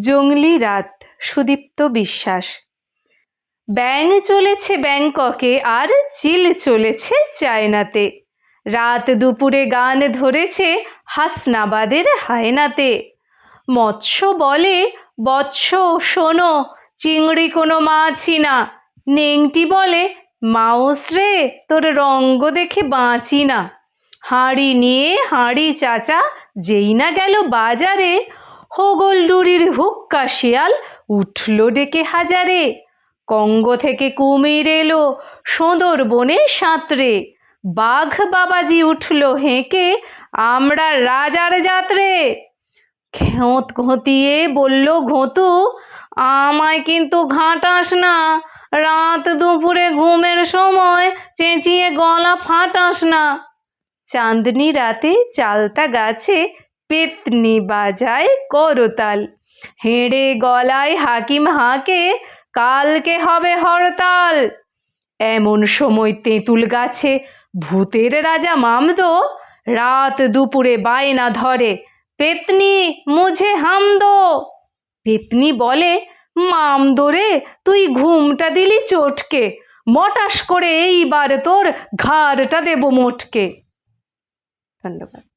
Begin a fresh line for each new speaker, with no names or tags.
জংলি রাত, সুদীপ্ত বিশ্বাস। ব্যাঙ চলেছে ব্যাংককে আর চিল চলেছে চায়নাতে। রাত দুপুরে গান ধরেছে হাসনাবাদের হায়নাতে। মৎস্য বলে, বৎস শোনো, চিংড়ি কোনো মাছই না। নেংটি বলে, মাউস রে, তোর রঙ্গ দেখে বাঁচি না। হাঁড়ি নিয়ে হাঁড়ি চাচা যেই না গেল বাজারে, হোগলডুরির হুক্কা শিয়াল উঠল ডেকে হাজারে। কঙ্গ থেকে কুমির এলো সোঁদর বনে সাঁতরে। বাঘ বাবাজি উঠল হেঁকে, আমরা রাজার যাত্রে। ঘোঁত ঘোঁতিয়ে বলল ঘোঁতু, আমায় কিন্তু ঘাঁটাস না। রাত দুপুরে ঘুমের সময় চেঁচিয়ে গলা ফাটাস না। চাঁদনি রাতে চালতা গাছে পেতনি বাজায় করতাল। হেঁড়ে গলায় হাকিম হাঁকে, কালকে হবে হরতাল। এমন সময় তেঁতুল গাছে ভূতের রাজা মামদো রাত দুপুরে বায়না ধরে, পেতনি মুঝে হাম দো। পেতনি বলে, মামদো রে, তুই ঘুমটা দিলি চটকে। মটাস করে এইবার তোর ঘাড়টা দেব মোটকে। ধন্যবাদ।